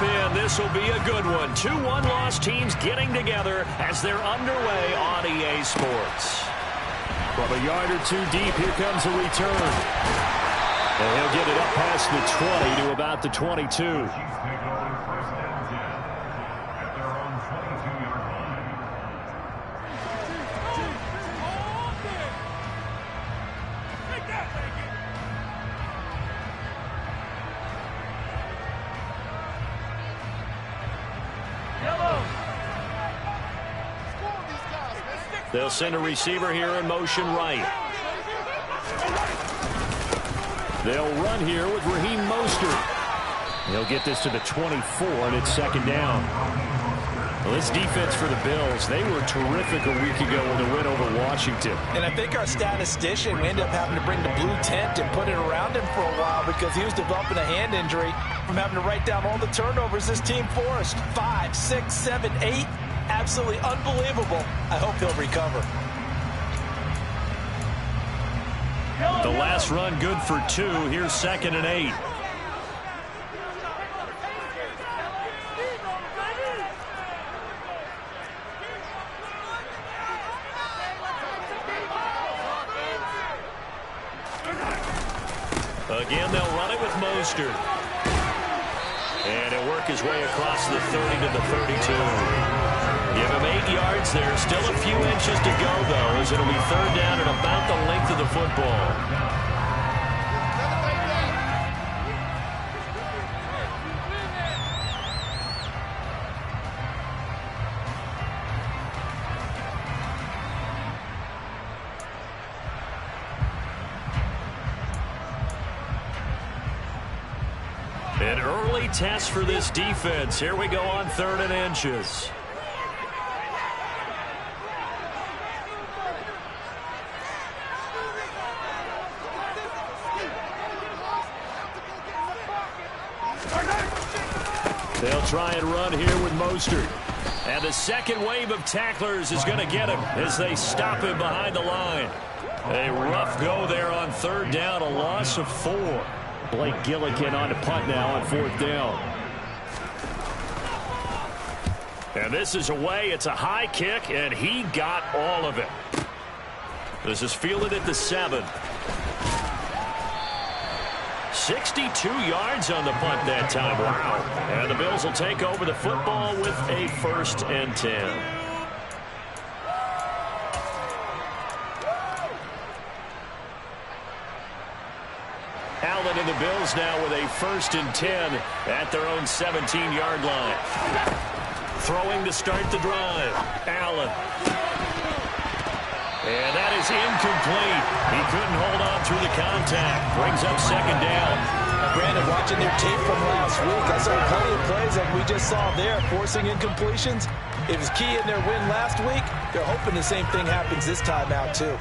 And this will be a good one. 2 one-loss teams getting together as they're underway on EA Sports. From a yard or 2 deep, here comes a return. And he'll get it up past the 20 to about the 22. They'll send a receiver here in motion right. They'll run here with Raheem Mostert. He'll get this to the 24, and it's second down. Well, this defense for the Bills, they were terrific a week ago in the win over Washington. And I think our statistician ended up having to bring the blue tent and put it around him for a while because he was developing a hand injury from having to write down all the turnovers this team forced. 5, 6, 7, 8. Absolutely unbelievable. I hope he'll recover. The last run good for 2. Here's 2nd and 8. Again, they'll run it with Mostert. And he'll work his way across the 30 to the 32. Give him 8 yards there. Still a few inches to go, though, as it'll be third down at about the length of the football. An early test for this defense. Here we go on 3rd and inches. They'll try and run here with Mostert. And the second wave of tacklers is going to get him as they stop him behind the line. A rough go there on 3rd down, a loss of 4. Blake Gillikin on to punt now on 4th down. And this is away. It's a high kick, and he got all of it. This is fielded at the 7. 62 yards on the punt that time. Wow. And the Bills will take over the football with a 1st and 10. Allen and the Bills now with a 1st and 10 at their own 17-yard line. Throwing to start the drive. Allen. And that is incomplete. He couldn't hold on through the contact. Brings up 2nd down. Brandon, watching their tape from last week, I saw plenty of plays like we just saw there, forcing incompletions. It was key in their win last week. They're hoping the same thing happens this time out, too.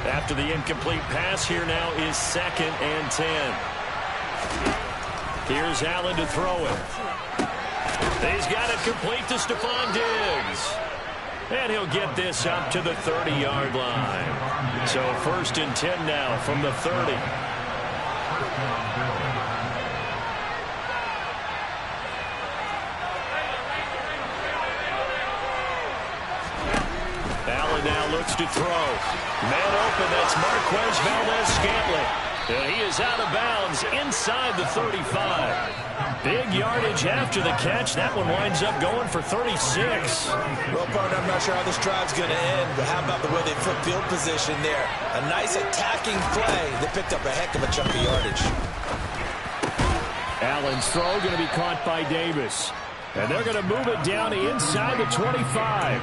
After the incomplete pass, here now is 2nd and 10. Here's Allen to throw it. He's got it complete to Stephon Diggs. And he'll get this up to the 30-yard line. So 1st and 10 now from the 30. Allen now looks to throw. Man open, that's Marquez Valdes-Scantling. And he is out of bounds inside the 35. Big yardage after the catch. That one winds up going for 36. Well, partner, I'm not sure how this drive's going to end, but how about the way they flip field position there? A nice attacking play. They picked up a heck of a chunk of yardage. Allen's throw going to be caught by Davis. And they're going to move it down inside the 25.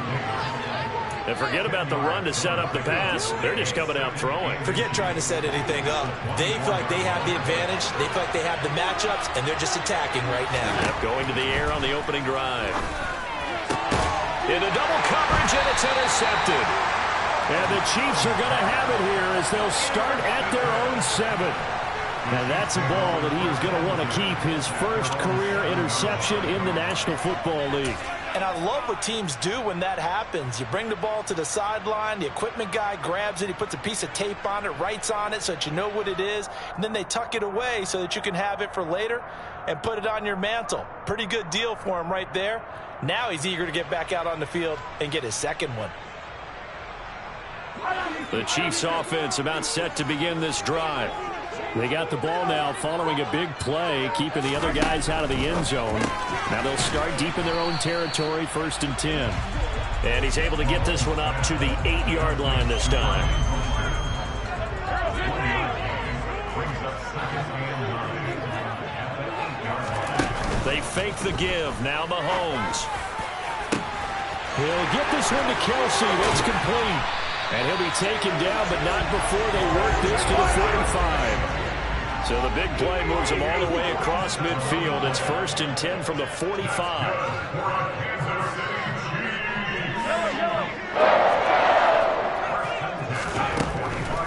And forget about the run to set up the pass. They're just coming out throwing. Forget trying to set anything up. They feel like they have the advantage. They feel like they have the matchups, and they're just attacking right now. Yep, going to the air on the opening drive. Into double coverage, and it's intercepted. And the Chiefs are going to have it here as they'll start at their own 7. Now that's a ball that he is going to want to keep, his first career interception in the National Football League. And I love what teams do when that happens. You bring the ball to the sideline, the equipment guy grabs it, he puts a piece of tape on it, writes on it so that you know what it is, and then they tuck it away so that you can have it for later and put it on your mantle. Pretty good deal for him right there. Now he's eager to get back out on the field and get his second one. The Chiefs offense about set to begin this drive. They got the ball now following a big play, keeping the other guys out of the end zone. Now they'll start deep in their own territory, 1st and 10. And he's able to get this one up to the 8-yard line this time. They fake the give. Now Mahomes. He'll get this one to Kelsey. That's complete. And he'll be taken down, but not before they work this to the 45. So the big play moves him all the way across midfield. It's 1st and 10 from the 45.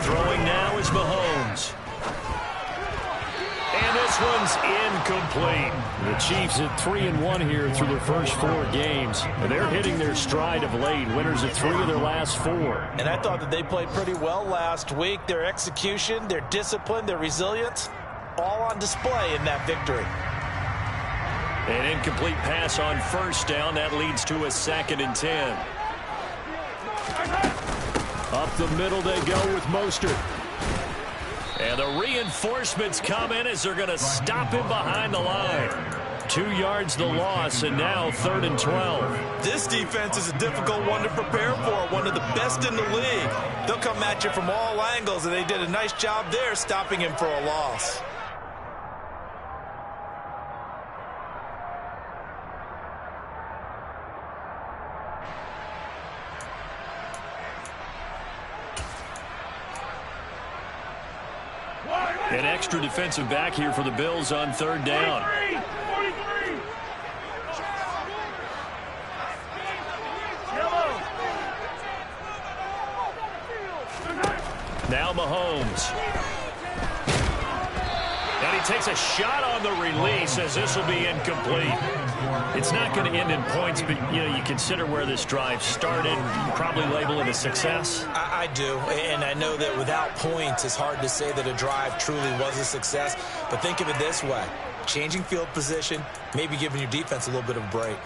Throwing now is Mahomes. And this one's incomplete. The Chiefs at 3-1 here through their first 4 games. And they're hitting their stride of late. Winners of 3 of their last 4. And I thought that they played pretty well last week. Their execution, their discipline, their resilience, all on display in that victory. An incomplete pass on 1st down. That leads to a 2nd and 10. Up the middle they go with Mostert. And the reinforcements come in as they're going to stop him behind the line. 2 yards the loss, and now 3rd and 12. This defense is a difficult one to prepare for, one of the best in the league. They'll come at you from all angles, and they did a nice job there stopping him for a loss. An extra defensive back here for the Bills on 3rd down. 43. Now Mahomes. And he takes a shot on the release as this will be incomplete. It's not going to end in points, but, you know, you consider where this drive started, you probably label it a success. I do, and I know that without points, it's hard to say that a drive truly was a success. But think of it this way. Changing field position, maybe giving your defense a little bit of a break.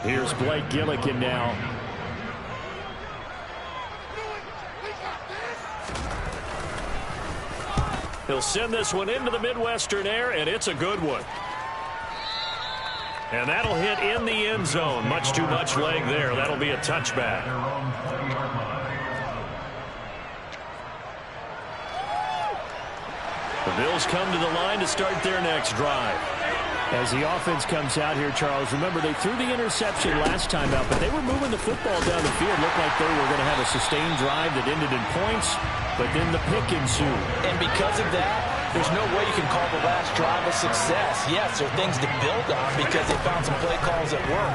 Here's Blake Gillikin now. He'll send this one into the Midwestern air, and it's a good one. And that'll hit in the end zone. Much too much leg there. That'll be a touchback. The Bills come to the line to start their next drive. As the offense comes out here, Charles, remember they threw the interception last time out, but they were moving the football down the field. Looked like they were going to have a sustained drive that ended in points, but then the pick ensued. And because of that, there's no way you can call the last drive a success. Yes, there are things to build on because they found some play calls that work.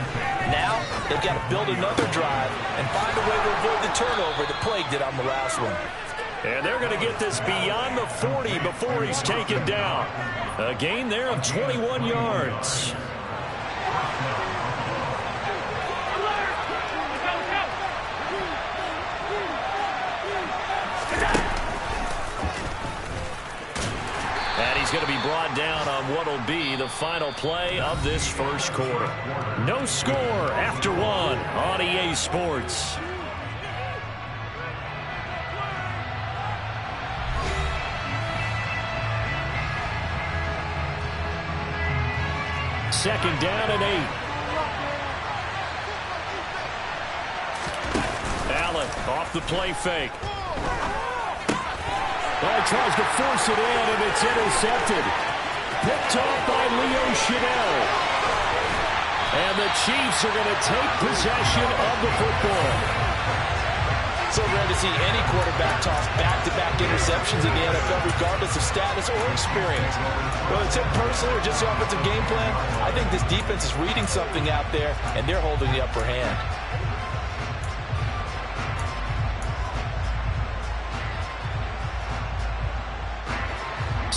Now, they've got to build another drive and find a way to avoid the turnover that plagued it on the last one. And they're going to get this beyond the 40 before he's taken down. A gain there of 21 yards. And he's going to be brought down on what will be the final play of this first quarter. No score after 1 on EA Sports. Second down and 8. Allen off the play fake. Well, he tries to force it in, and it's intercepted. Picked off by Leo Chenal. And the Chiefs are going to take possession of the football. So rare to see any quarterback toss back-to-back interceptions in the NFL, regardless of status or experience. Whether it's him personally or just the offensive game plan, I think this defense is reading something out there, and they're holding the upper hand.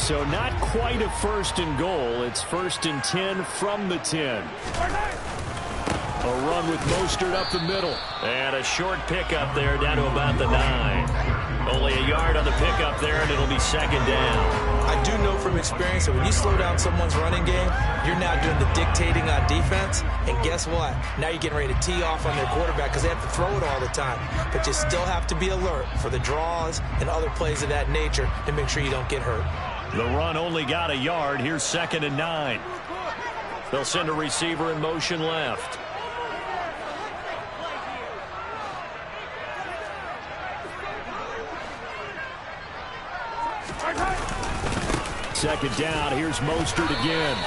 So not quite a 1st and goal. It's 1st and 10 from the 10. A run with Mostert up the middle. And a short pickup there down to about the 9. Only a yard on the pickup there, and it'll be 2nd down. I do know from experience that when you slow down someone's running game, you're now doing the dictating on defense. And guess what? Now you're getting ready to tee off on their quarterback because they have to throw it all the time. But you still have to be alert for the draws and other plays of that nature to make sure you don't get hurt. The run only got a yard. Here's 2nd and 9. They'll send a receiver in motion left. Second down, here's Mostert again.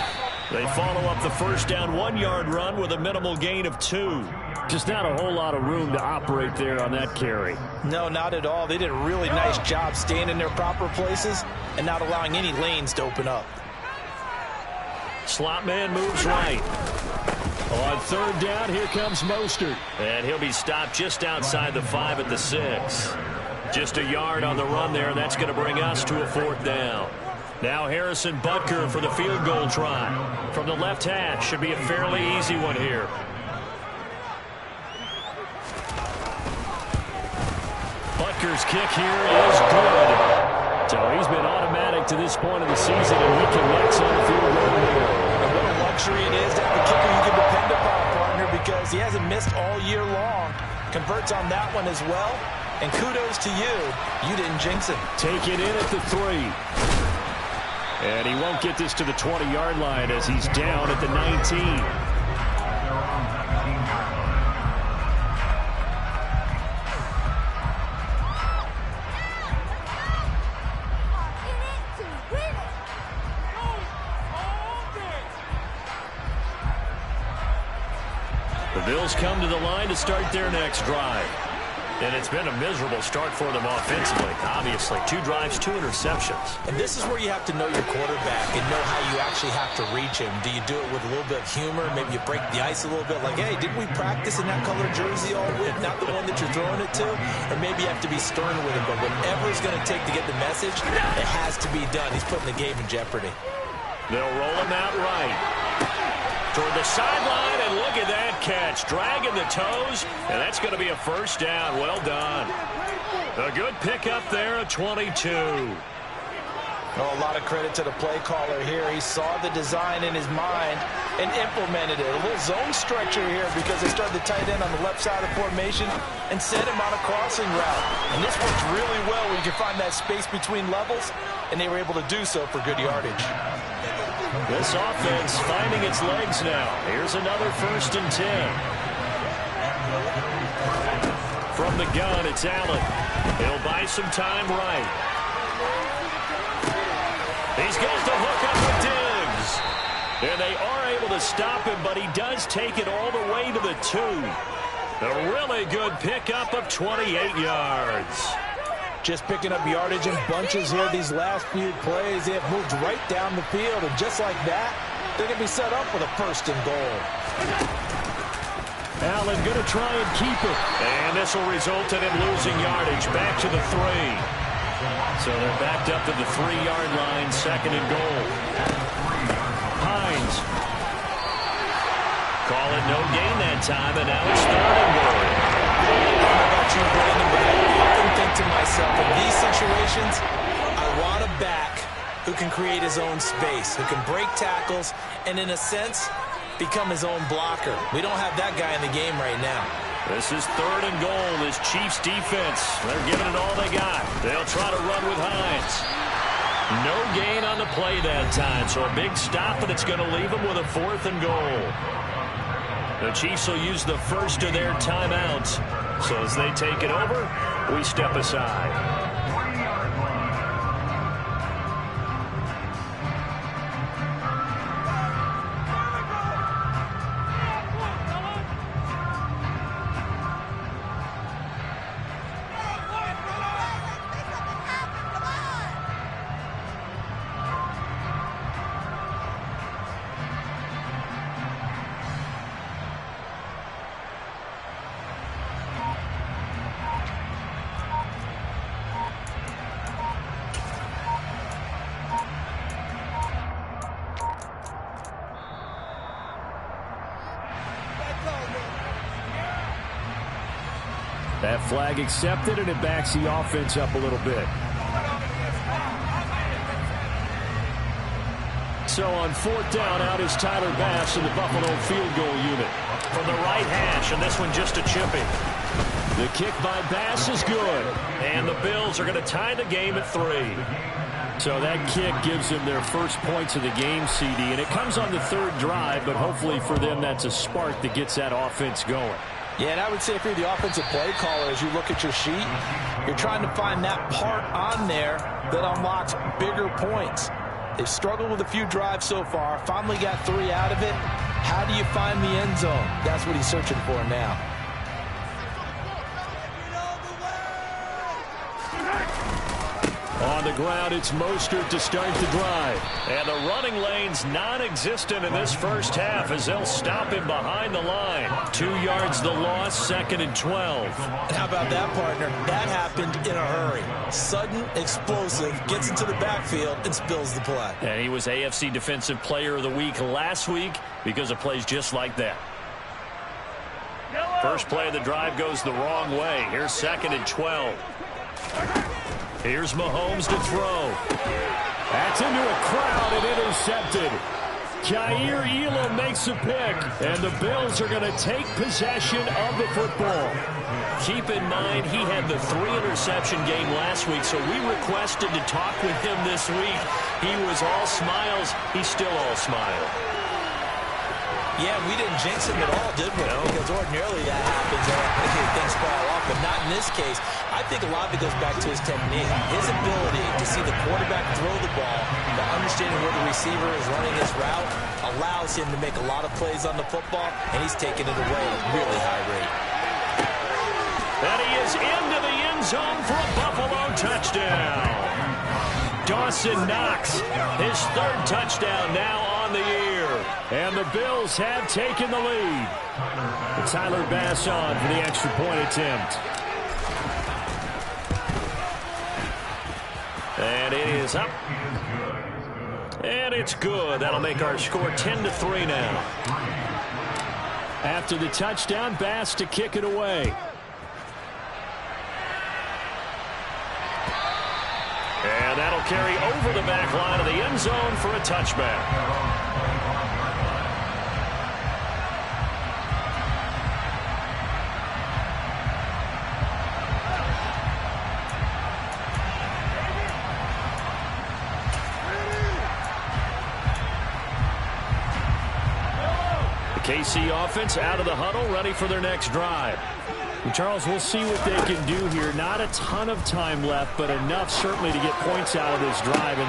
They follow up the 1st down 1-yard run with a minimal gain of 2. Just not a whole lot of room to operate there on that carry. No, not at all. They did a really nice job staying in their proper places and not allowing any lanes to open up. Slot man moves right. On 3rd down, here comes Mostert. And he'll be stopped just outside the 5 at the 6. Just a yard on the run there, and that's going to bring us to a 4th down. Now Harrison Butker for the field goal try. From the left hash, should be a fairly easy one here. Butker's kick here is good. So he's been automatic to this point of the season, and he connects on the field goal here. And what a luxury it is to have a kicker you can depend upon, partner, because he hasn't missed all year long. Converts on that one as well. And kudos to you. You didn't jinx it. Take it in at the 3. And he won't get this to the 20-yard line as he's down at the 19. The Bills come to the line to start their next drive. And it's been a miserable start for them offensively. Obviously, 2 drives, 2 interceptions. And this is where you have to know your quarterback and know how you actually have to reach him. Do you do it with a little bit of humor? Maybe you break the ice a little bit like, hey, didn't we practice in that color jersey all week? Not the one that you're throwing it to? Or maybe you have to be stern with him. But whatever it's going to take to get the message, it has to be done. He's putting the game in jeopardy. They'll roll him out right. Toward the sideline, and look at that catch. Dragging the toes, and that's going to be a 1st down. Well done. A good pickup there at 22. Oh, a lot of credit to the play caller here. He saw the design in his mind and implemented it. A little zone stretcher here because they started the tight end on the left side of formation and sent him on a crossing route. And this works really well where you can find that space between levels, and they were able to do so for good yardage. This offense finding its legs now. Here's another 1st and 10. From the gun, it's Allen. He'll buy some time right. He's got the hook up with Diggs. And they are able to stop him, but he does take it all the way to the 2. A really good pickup of 28 yards. Just picking up yardage in bunches here these last few plays. They have moved right down the field, and just like that, they're going to be set up with a 1st and goal. Allen going to try and keep it. And this will result in him losing yardage back to the 3. So they're backed up to the 3-yard line, 2nd and goal. Hines. Call it no gain that time, and now it's 3rd and goal. I don't know about you, Brandon, but I often think to myself, in these situations, I want a back who can create his own space, who can break tackles, and in a sense, become his own blocker. We don't have that guy in the game right now. This is 3rd and goal. This Chiefs defense, they're giving it all they got. They'll try to run with Hines. No gain on the play that time, so a big stop, and it's going to leave them with a 4th and goal. The Chiefs will use the first of their timeouts. So as they take it over, we step aside. That flag accepted, and it backs the offense up a little bit. So on 4th down, out is Tyler Bass in the Buffalo field goal unit. From the right hash, and this one just a chipping. The kick by Bass is good. And the Bills are going to tie the game at 3. So that kick gives them their first points of the game, CD. And it comes on the 3rd drive, but hopefully for them that's a spark that gets that offense going. Yeah, and I would say if you're the offensive play caller, as you look at your sheet, you're trying to find that part on there that unlocks bigger points. They've struggled with a few drives so far, finally got 3 out of it. How do you find the end zone? That's what he's searching for now. On the ground, it's Mostert to start the drive. And the running lane's non-existent in this first half as they'll stop him behind the line. 2 yards the loss, 2nd and 12. How about that, partner? That happened in a hurry. Sudden, explosive, gets into the backfield and spills the play. And he was AFC Defensive Player of the Week last week because of plays just like that. First play of the drive goes the wrong way. Here's 2nd and 12. Here's Mahomes to throw. That's into a crowd and intercepted. Jair Elam makes a pick, and the Bills are going to take possession of the football. Keep in mind, he had the 3-interception game last week, so we requested to talk with him this week. He was all smiles. He's still all smile. Yeah, we didn't jinx him at all, did we? No. Because ordinarily that happens. Okay, things fall off, but not in this case. I think a lot of it goes back to his technique. His ability to see the quarterback throw the ball, but understanding where the receiver is running his route allows him to make a lot of plays on the football, and he's taking it away at a really high rate. And he is into the end zone for a Buffalo touchdown. Dawson Knox, his 3rd touchdown now on the year. And the Bills have taken the lead. Tyler Bass on for the extra point attempt. And it is up. And it's good. That'll make our score 10-3 now. After the touchdown, Bass to kick it away. And that'll carry over the back line of the end zone for a touchback. KC offense out of the huddle, ready for their next drive. And Charles, we'll see what they can do here. Not a ton of time left, but enough certainly to get points out of this drive. And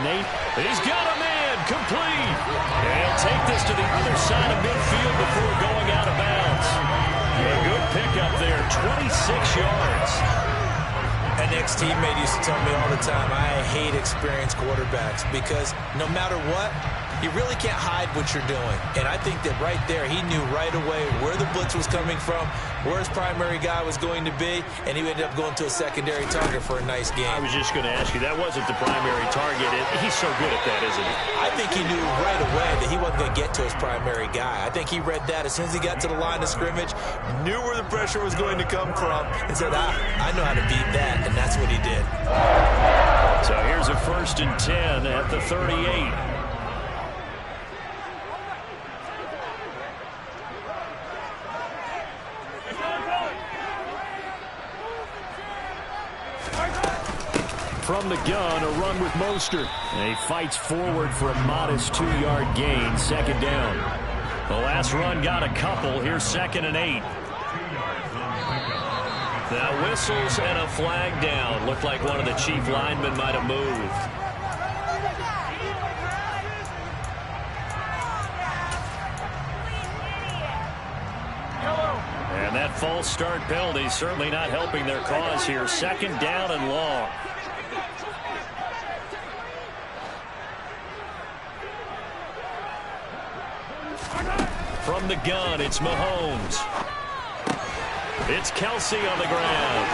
he's got a man complete. And he'll take this to the other side of midfield before going out of bounds. A good pickup there, 26 yards. An ex-teammate used to tell me all the time, I hate experienced quarterbacks because no matter what, you really can't hide what you're doing. And I think that right there, he knew right away where the blitz was coming from, where his primary guy was going to be, and he ended up going to a secondary target for a nice game. I was just going to ask you, that wasn't the primary target. He's so good at that, isn't he? I think he knew right away that he wasn't going to get to his primary guy. I think he read that as soon as he got to the line of scrimmage, knew where the pressure was going to come from, and said, I know how to beat that, and that's what he did. So here's a 1st and 10 at the 38. From the gun, a run with Mostert. And he fights forward for a modest 2-yard gain, 2nd down. The last run got a couple. Here's 2nd and 8. Now whistles and a flag down. Looked like one of the chief linemen might have moved. And that false start penalty certainly not helping their cause here. 2nd down and long. From the gun, it's Mahomes. It's Kelsey on the ground.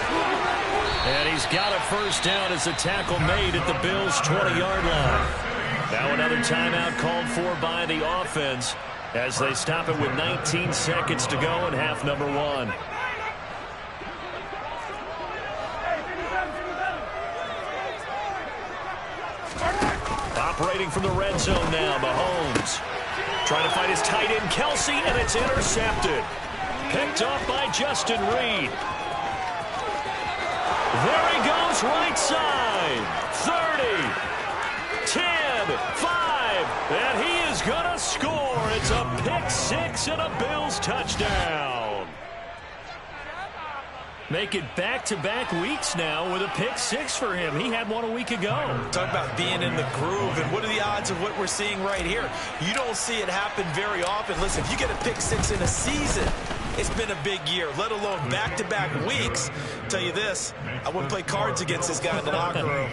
And he's got a 1st down as a tackle made at the Bills' 20-yard line. Now another timeout called for by the offense as they stop it with 19 seconds to go in half number 1. Operating from the red zone now, Mahomes. Trying to find his tight end, Kelsey, and it's intercepted. Picked off by Justin Reed. There he goes, right side. 30, 10, 5, and he is going to score. It's a pick six and a Bills touchdown. Make it back-to-back weeks now with a pick six for him. He had one a week ago. Talk about being in the groove, and what are the odds of what we're seeing right here? You don't see it happen very often. Listen, if you get a pick six in a season, it's been a big year, let alone back-to-back weeks. Tell you this, I wouldn't play cards against this guy in the locker room.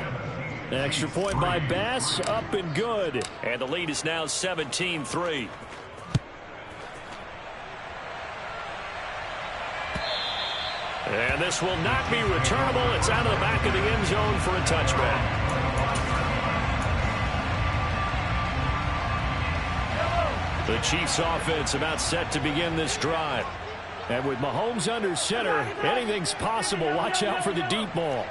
Extra point by Bass, up and good. And the lead is now 17-3. And this will not be returnable. It's out of the back of the end zone for a touchback. The Chiefs offense about set to begin this drive. And with Mahomes under center, anything's possible. Watch out for the deep ball.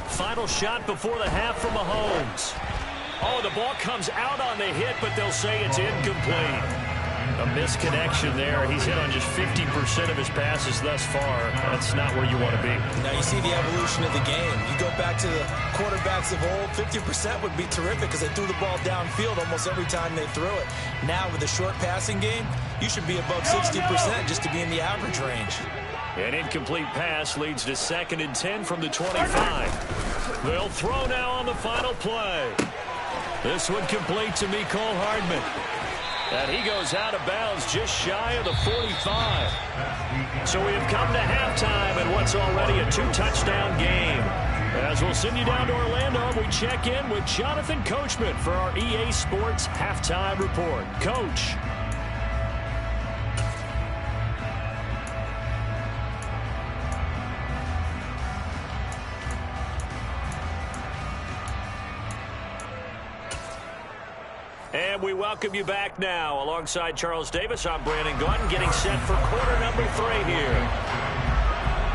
Final shot before the half from Mahomes. Oh, the ball comes out on the hit, but they'll say it's incomplete. A misconnection there. He's hit on just 50% of his passes thus far. That's not where you want to be. Now you see the evolution of the game. You go back to the quarterbacks of old, 50% would be terrific because they threw the ball downfield almost every time they threw it. Now with the short passing game, you should be above 60% just to be in the average range. An incomplete pass leads to 2nd and 10 from the 25. They'll throw now on the final play. This one complete to Mecole Hardman. And he goes out of bounds just shy of the 45. So we have come to halftime in what's already a 2-touchdown game. As we'll send you down to Orlando, we check in with Jonathan Coachman for our EA Sports Halftime Report. Coach. And we welcome you back now. Alongside Charles Davis, I'm Brandon Gaudin, getting set for quarter number 3 here.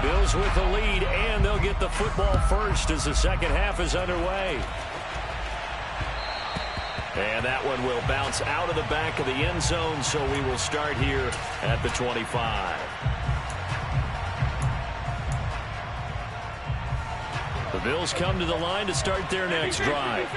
Bills with the lead, and they'll get the football first as the second half is underway. And that one will bounce out of the back of the end zone, so we will start here at the 25. The Bills come to the line to start their next drive.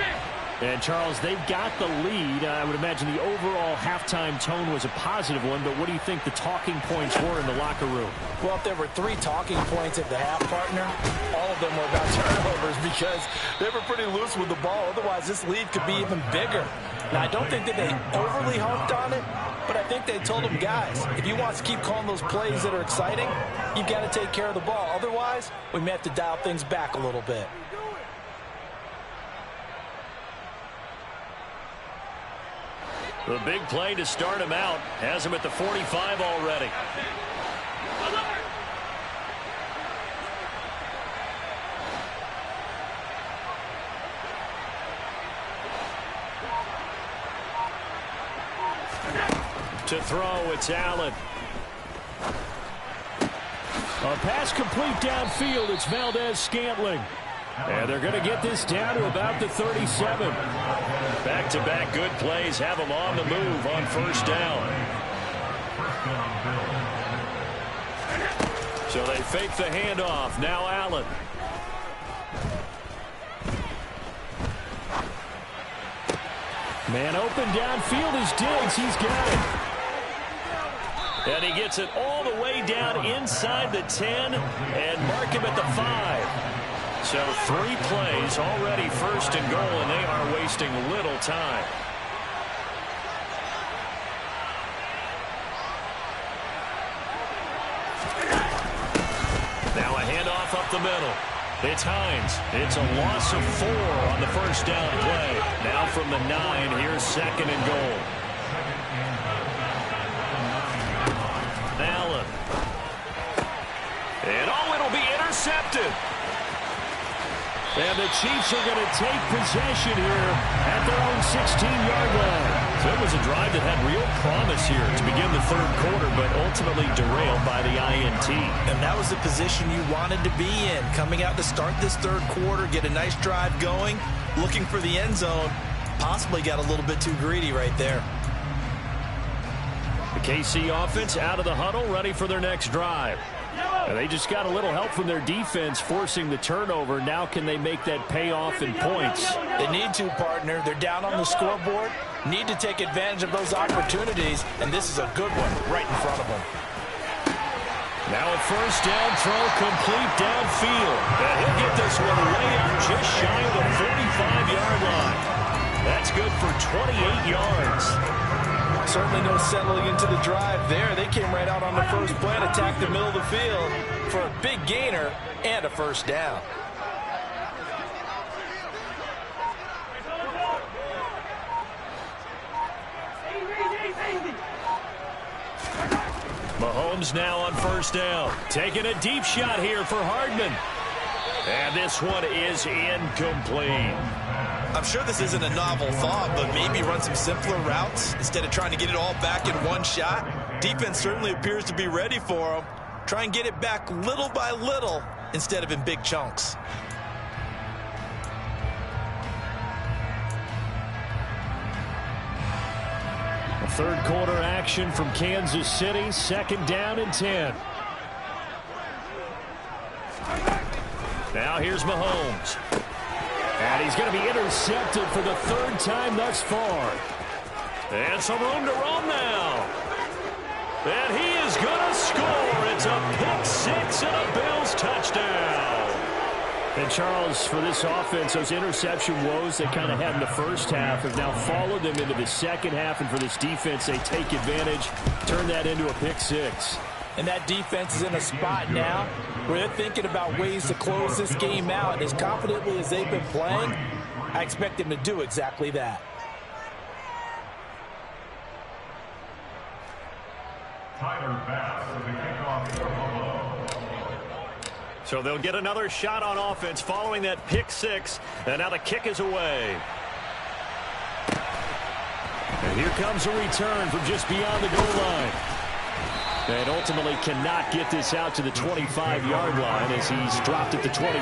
And, Charles, they've got the lead. I would imagine the overall halftime tone was a positive one, but what do you think the talking points were in the locker room? Well, if there were 3 talking points at the half, partner, all of them were about turnovers because they were pretty loose with the ball. Otherwise, this lead could be even bigger. Now, I don't think that they overly harped on it, but I think they told them, guys, if you want to keep calling those plays that are exciting, you've got to take care of the ball. Otherwise, we may have to dial things back a little bit. The big play to start him out has him at the 45 already. To throw, it's Allen. A pass complete downfield. It's Valdez-Scantling. And they're going to get this down to about the 37. Back-to-back good plays have them on the move on first down. So they fake the handoff. Now Allen. Man open downfield is Diggs. He's got it. And he gets it all the way down inside the 10 and mark him at the 5. So 3 plays already first and goal, and they are wasting little time. Now a handoff up the middle. It's Hines. It's a loss of 4 on the first down play. Now from the 9, here's 2nd and goal. Allen. And it'll be intercepted. And the Chiefs are going to take possession here at their own 16-yard line. So it was a drive that had real promise here to begin the third quarter, but ultimately derailed by the INT. And that was the position you wanted to be in. Coming out to start this third quarter, get a nice drive going, looking for the end zone. Possibly got a little bit too greedy right there. The KC offense out of the huddle, ready for their next drive. And they just got a little help from their defense forcing the turnover. Now can they make that pay off in points? They need to, partner. They're down on the scoreboard. Need to take advantage of those opportunities, and this is a good one right in front of them. Now a first down throw complete downfield. And he'll get this one way up just shy of the 45-yard line. That's good for 28 yards. Certainly no settling into the drive there. They came right out on the first play and attacked the middle of the field for a big gainer and a first down. Mahomes now on first down. Taking a deep shot here for Hardman. And this one is incomplete. I'm sure this isn't a novel thought, but maybe run some simpler routes instead of trying to get it all back in one shot. Defense certainly appears to be ready for him. Try and get it back little by little instead of in big chunks. A third quarter action from Kansas City. Second down and 10. Now here's Mahomes. And he's going to be intercepted for the third time thus far. And some room to roam now. And he is going to score. It's a pick six and a Bills touchdown. And Charles, for this offense, those interception woes they kind of had in the first half have now followed them into the second half. And for this defense, they take advantage, turn that into a pick six. And that defense is in a spot now where they're thinking about ways to close this game out. And as confidently as they've been playing, I expect them to do exactly that. So they'll get another shot on offense following that pick six. And now the kick is away. And here comes a return from just beyond the goal line. And ultimately cannot get this out to the 25-yard line as he's dropped at the 23.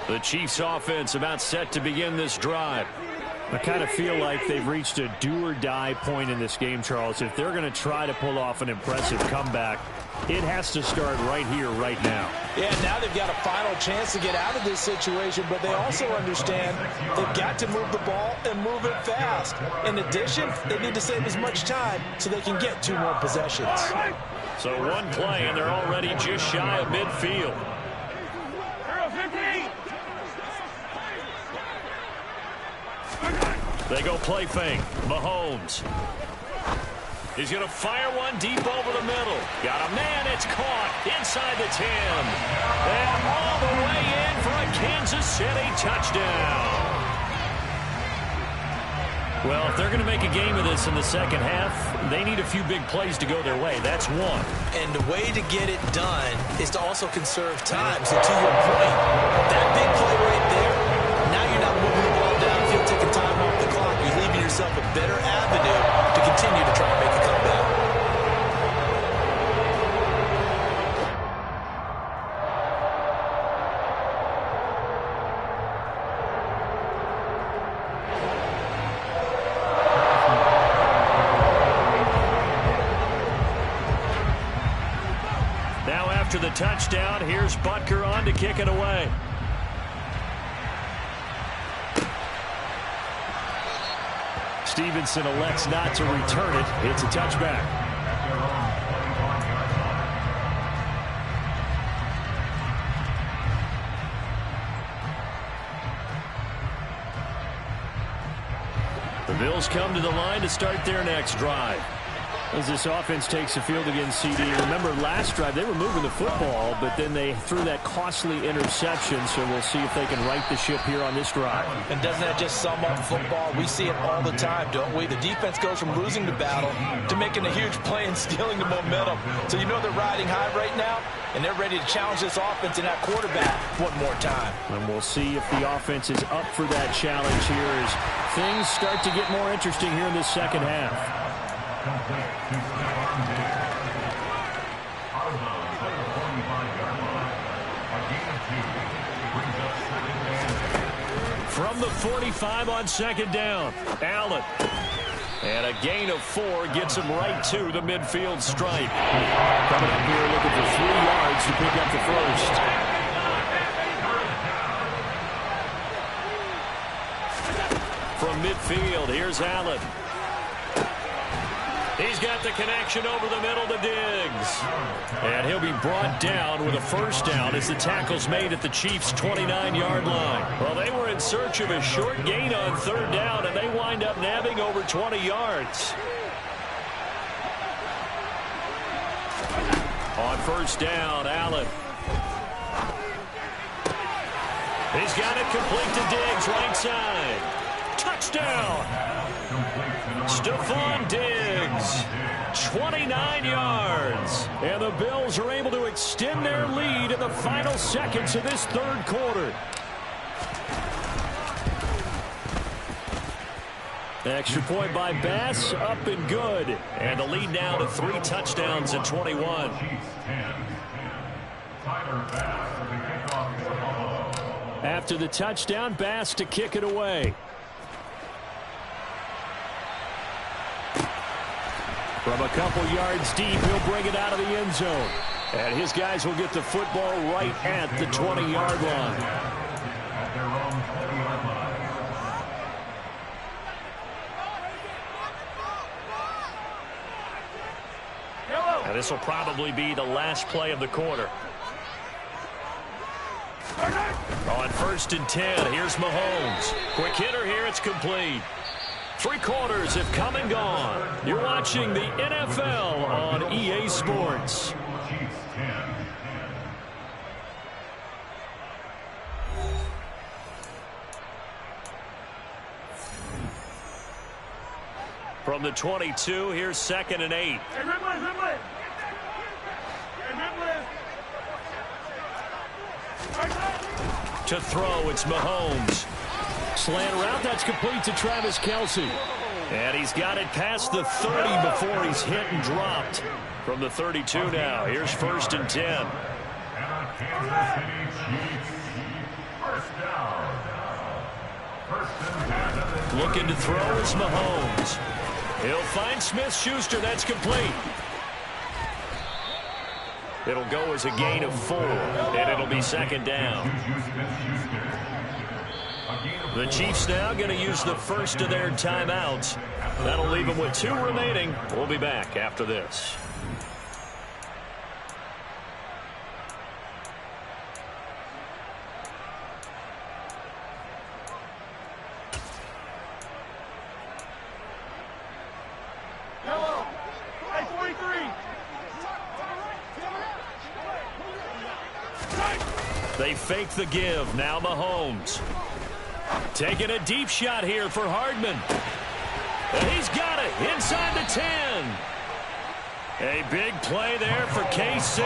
The Chiefs offense about set to begin this drive. I kind of feel like they've reached a do-or-die point in this game, Charles. If they're going to try to pull off an impressive comeback, it has to start right here, right now. Yeah, now they've got a final chance to get out of this situation, but they also understand they've got to move the ball and move it fast. In addition, they need to save as much time so they can get 2 more possessions. So one play, and they're already just shy of midfield. They go play fake. Mahomes. He's going to fire one deep over the middle. Got a man. It's caught inside the 10. And all the way in for a Kansas City touchdown. Well, if they're going to make a game of this in the second half, they need a few big plays to go their way. That's one. And the way to get it done is to also conserve time. So to your point, that big play right there, now you're not moving the ball downfield, taking time off the clock. You're leaving yourself a better avenue to continue to try and make a comeback. Now after the touchdown, here's Butker on to kick it away. Stevenson elects not to return it. It's a touchback. The Bills come to the line to start their next drive. As this offense takes the field against CD, remember last drive they were moving the football, but then they threw that costly interception, so we'll see if they can right the ship here on this drive. And doesn't that just sum up football? We see it all the time, don't we? The defense goes from losing the battle to making a huge play and stealing the momentum. So you know they're riding high right now, and they're ready to challenge this offense and that quarterback one more time. And we'll see if the offense is up for that challenge here as things start to get more interesting here in this second half. From the 45 on second down, Allen. And a gain of 4 gets him right to the midfield stripe. Coming up here looking for 3 yards to pick up the first. From midfield, here's Allen. He's got the connection over the middle to Diggs. And he'll be brought down with a first down as the tackle's made at the Chiefs' 29-yard line. Well, they were in search of a short gain on third down, and they wind up nabbing over 20 yards. On first down, Allen. He's got it complete to Diggs, right side. Touchdown! Stephon Diggs, 29 yards. And the Bills are able to extend their lead in the final seconds of this third quarter. Extra point by Bass, up and good. And the lead now to 3 touchdowns at 21. After the touchdown, Bass to kick it away. From a couple yards deep, he'll bring it out of the end zone. And his guys will get the football right at the 20-yard line. And this will probably be the last play of the quarter. On 1st and 10, here's Mahomes. Quick hitter here, it's complete. 3 quarters have come and gone. You're watching the NFL on EA Sports. From the 22, here's 2nd and 8. To throw, it's Mahomes. Slant route, that's complete to Travis Kelce. And he's got it past the 30 before he's hit and dropped. From the 32 now, here's 1st and 10. Looking to throw is Mahomes. He'll find Smith-Schuster, that's complete. It'll go as a gain of 4, and it'll be 2nd down. The Chiefs now going to use the first of their timeouts. That'll leave them with 2 remaining. We'll be back after this. They fake the give. Now Mahomes. Taking a deep shot here for Hardman. And he's got it inside the 10. A big play there for KC.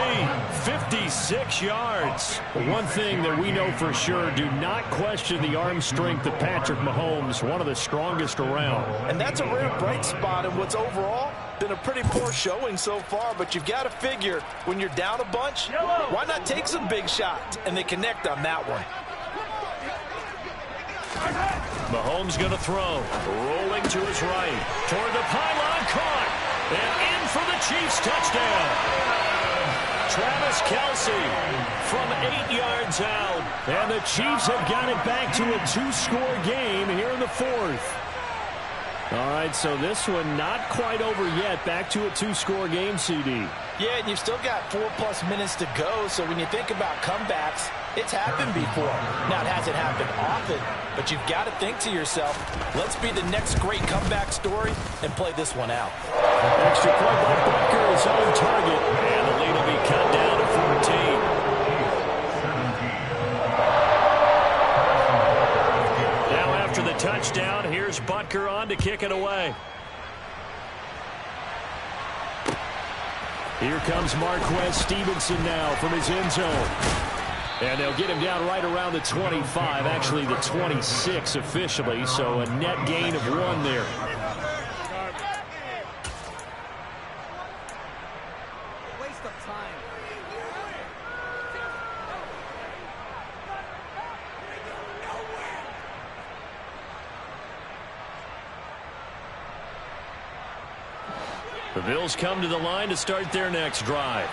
56 yards. One thing that we know for sure, do not question the arm strength of Patrick Mahomes, one of the strongest around. And that's a rare bright spot in what's overall been a pretty poor showing so far, but you've got to figure when you're down a bunch, why not take some big shots? And they connect on that one. Mahomes going to throw. Rolling to his right. Toward the pylon, caught. And in for the Chiefs touchdown. Travis Kelce from 8 yards out. And the Chiefs have got it back to a 2-score game here in the 4th. All right, so this one not quite over yet. Back to a two-score game, CD. Yeah, and you've still got 4+ minutes to go, so when you think about comebacks, it's happened before. Now, it hasn't happened often, but you've got to think to yourself, let's be the next great comeback story and play this one out. Extra point by Butker, his own target, and the lead will be cut down to 14. Now after the touchdown, here's Butker on to kick it away. Here comes Marquez Stevenson now from his end zone. And they'll get him down right around the 25, actually the 26 officially, so a net gain of 1 there. Waste of time. The Bills come to the line to start their next drive.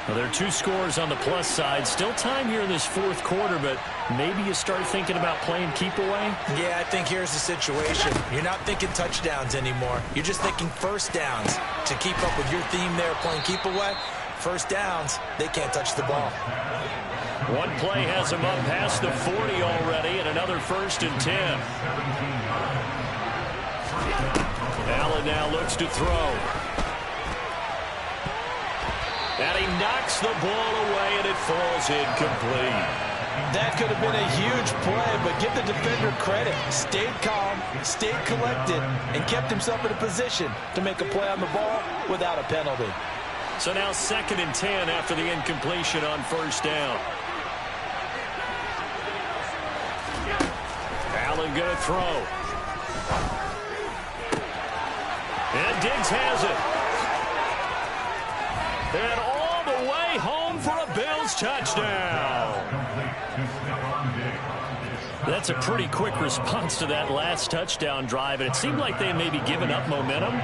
Well, there are 2 scores on the plus side. Still time here in this fourth quarter, but maybe you start thinking about playing keep away? Yeah, I think here's the situation. You're not thinking touchdowns anymore. You're just thinking first downs. To keep up with your theme there, playing keep away, first downs, they can't touch the ball. One play has him up past the 40 already, and another 1st and 10. Allen now looks to throw. And he knocks the ball away, and it falls incomplete. That could have been a huge play, but give the defender credit. Stayed calm, stayed collected, and kept himself in a position to make a play on the ball without a penalty. So now 2nd and 10 after the incompletion on 1st down. Allen going to throw. And Diggs has it. And all the way home for a Bills touchdown. That's a pretty quick response to that last touchdown drive, and it seemed like they may be giving up momentum.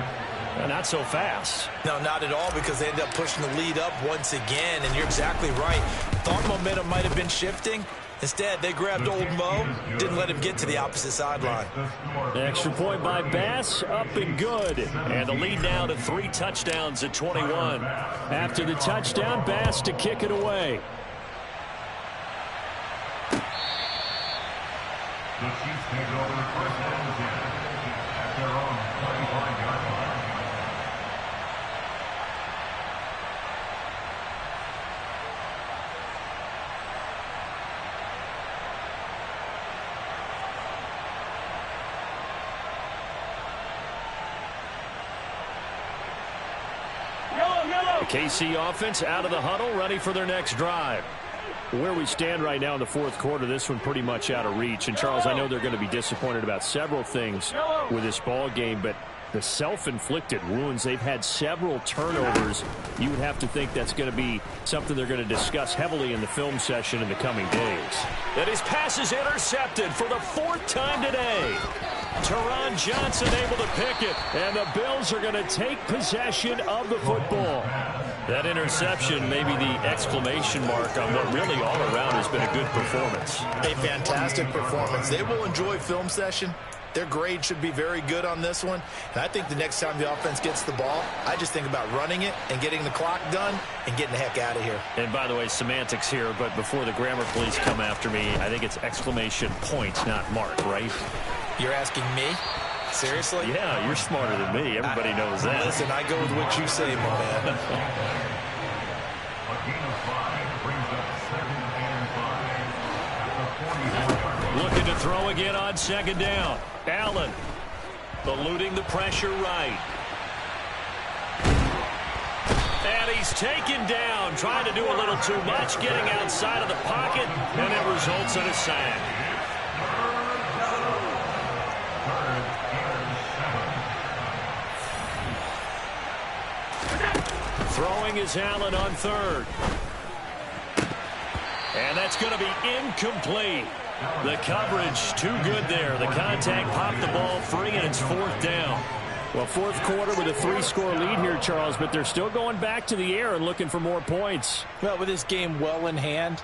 Not so fast. No, not at all, because they ended up pushing the lead up once again, and you're exactly right. Thought momentum might have been shifting. Instead, they grabbed old Mo, didn't let him get to the opposite sideline. Extra point by Bass, up and good. And the lead now to 3 touchdowns at 21. After the touchdown, Bass to kick it away. The Chiefs take over 1st and 10 at their own 25-yard line. The KC offense out of the huddle, ready for their next drive. Where we stand right now in the fourth quarter, this one pretty much out of reach. And, Charles, I know they're going to be disappointed about several things with this ball game, but the self-inflicted wounds, they've had several turnovers. You would have to think that's going to be something they're going to discuss heavily in the film session in the coming days. And his pass is intercepted for the 4th time today. Teron Johnson able to pick it, and the Bills are going to take possession of the football. That interception may be the exclamation mark on what really all around has been a good performance. A fantastic performance. They will enjoy film session. Their grade should be very good on this one. And I think the next time the offense gets the ball, I just think about running it and getting the clock done and getting the heck out of here. And by the way, semantics here, but before the grammar police come after me, I think it's exclamation point, not mark, right? You're asking me? Seriously? Yeah, you're smarter than me. Everybody knows that. Listen, I go with what you say, my man. A gain of 5 brings up 2nd and 5 at the 40-yard line. Looking to throw again on 2nd down. Allen eluding the pressure right. And he's taken down, trying to do a little too much, getting outside of the pocket, and it results in a sack. Throwing is Allen on 3rd. And that's going to be incomplete. The coverage too good there. The contact popped the ball free, and it's 4th down. Well, fourth quarter with a 3-score lead here, Charles, but they're still going back to the air and looking for more points. Well, with this game well in hand,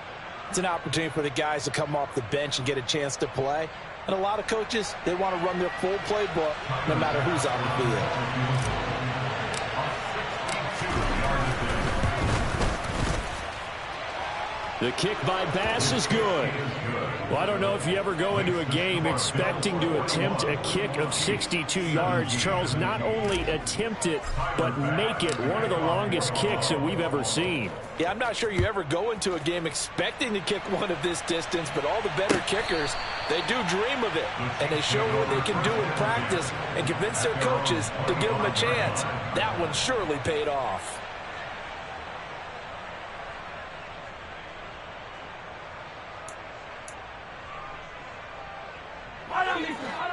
it's an opportunity for the guys to come off the bench and get a chance to play. And a lot of coaches, they want to run their full playbook no matter who's on the field. The kick by Bass is good. Well, I don't know if you ever go into a game expecting to attempt a kick of 62 yards. Charles, not only attempt it, but make it one of the longest kicks that we've ever seen. Yeah, I'm not sure you ever go into a game expecting to kick one of this distance, but all the better kickers, they do dream of it. And they show what they can do in practice and convince their coaches to give them a chance. That one surely paid off.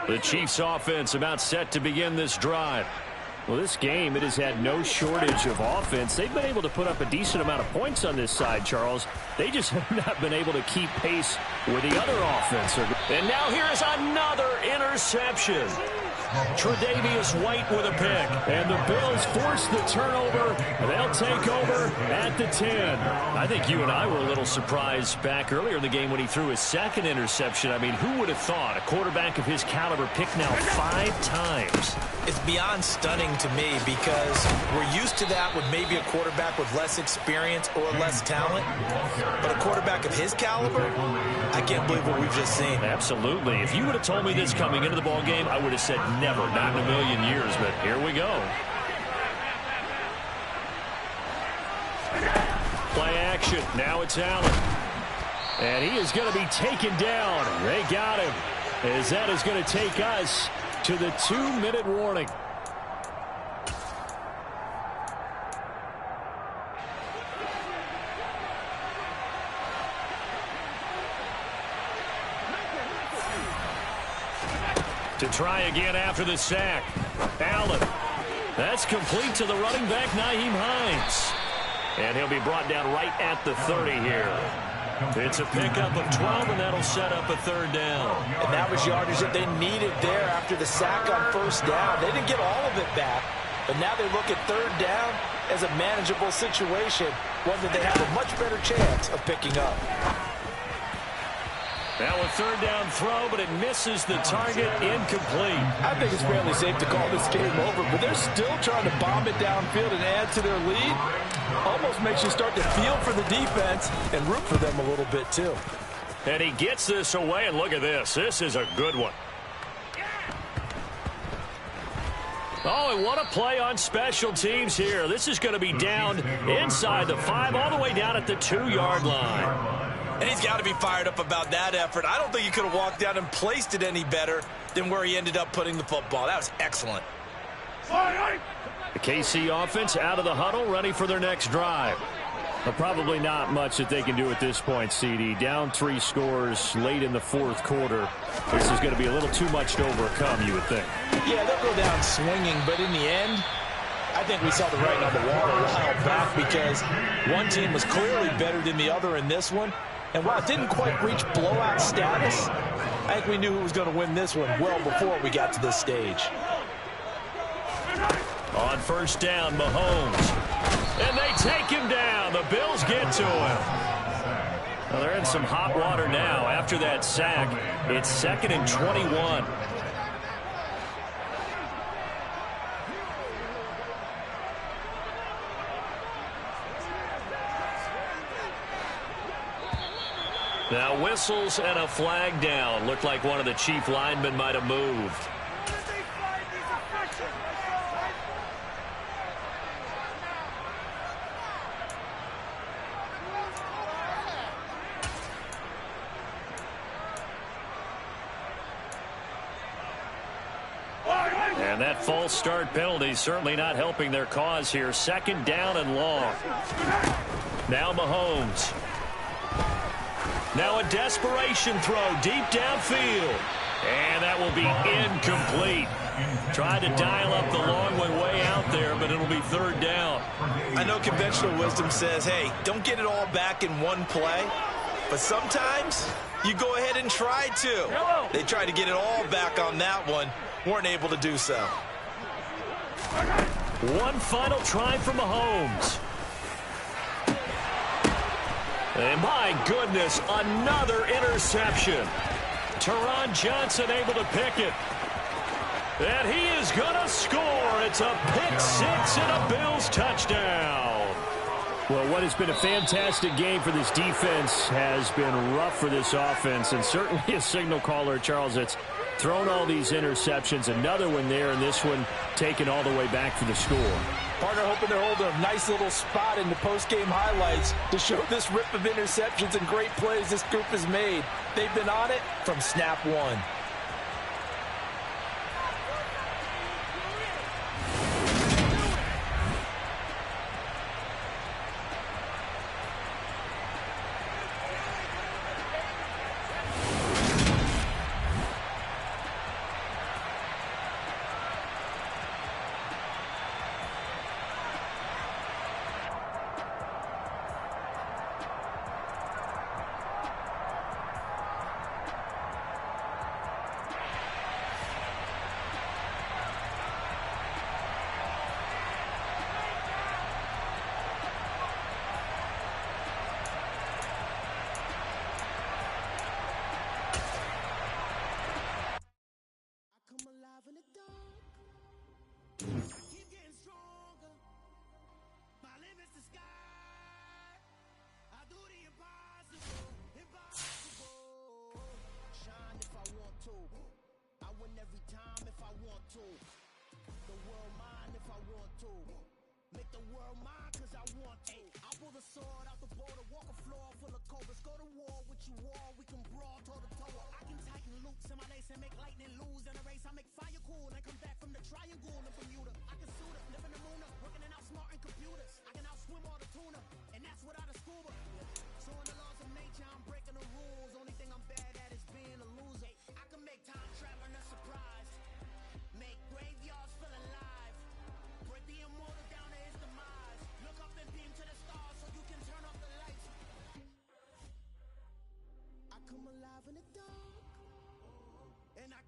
The Chiefs offense about set to begin this drive. Well, this game, it has had no shortage of offense. They've been able to put up a decent amount of points on this side, Charles. They just have not been able to keep pace with the other offense. And now here is another interception. Tre'Davious White with a pick. And the Bills force the turnover. They'll take over at the 10. I think you and I were a little surprised back earlier in the game when he threw his second interception. I mean, who would have thought a quarterback of his caliber picked now 5 times? It's beyond stunning to me because we're used to that with maybe a quarterback with less experience or less talent. But a quarterback of his caliber, I can't believe what we've just seen. Absolutely. If you would have told me this coming into the ball game, I would have said never, not in a million years. But here we go. Play action. Now it's Allen. And he is going to be taken down. They got him. As that is going to take us to the 2-minute warning. To try again after the sack. Allen. That's complete to the running back, Nyheim Hines. And he'll be brought down right at the 30 here. It's a pickup of 12, and that'll set up a 3rd down. And that was yardage that they needed there after the sack on 1st down. They didn't get all of it back, but now they look at 3rd down as a manageable situation, one that they have a much better chance of picking up. Now a 3rd down throw, but it misses the target, incomplete. I think it's fairly safe to call this game over, but they're still trying to bomb it downfield and add to their lead. Almost makes you start to feel for the defense and root for them a little bit too. And he gets this away, and look at this. This is a good one. Oh, and what a play on special teams here. This is going to be down inside the 5, all the way down at the 2-yard line. And he's got to be fired up about that effort. I don't think he could have walked down and placed it any better than where he ended up putting the football. That was excellent. The KC offense out of the huddle, ready for their next drive. But probably not much that they can do at this point, CD. Down 3 scores late in the 4th quarter. This is going to be a little too much to overcome, you would think. Yeah, they'll go down swinging, but in the end, I think we saw the writing on the wall a while back because one team was clearly better than the other in this one. And while it didn't quite reach blowout status, I think we knew who was going to win this one well before we got to this stage. On 1st down, Mahomes. And they take him down. The Bills get to him. Well, they're in some hot water now. After that sack, it's 2nd and 21. Now whistles and a flag down. Looked like one of the Chief linemen might have moved. And that false start penalty certainly not helping their cause here. 2nd down and long. Now Mahomes. Now a desperation throw deep downfield. And that will be incomplete. Tried to dial up the long way out there, but it'll be 3rd down. I know conventional wisdom says, hey, don't get it all back in one play. But sometimes you go ahead and try to. They tried to get it all back on that one. Weren't able to do so. One final try from Mahomes. And my goodness, another interception. Teron Johnson able to pick it. And he is going to score. It's a pick six and a Bills touchdown. Well, what has been a fantastic game for this defense has been rough for this offense, and certainly a signal caller, Charles, that's thrown all these interceptions. Another one there, and this one taken all the way back for the score. Partner hoping to hold a nice little spot in the post-game highlights to show this rip of interceptions and great plays this group has made. They've been on it from snap one.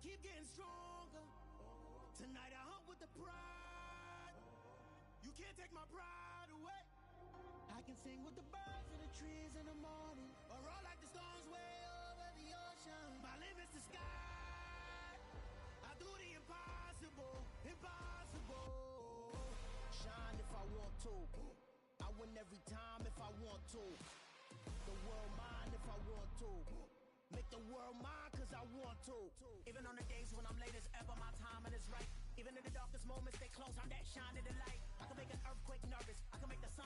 Keep getting stronger. Tonight I hunt with the pride. You can't take my pride away. I can sing with the birds in the trees in the morning, or roll like the storms way over the ocean. My limit's the sky. I do the impossible, impossible. Shine if I want to. I win every time if I want to. The world mine if I want to. Make the world mine cause I want to. Even on the days when I'm late as ever, my timing is right. Even in the darkest moments, stay close, I'm that shining the light. I can make an earthquake nervous, I can make the sun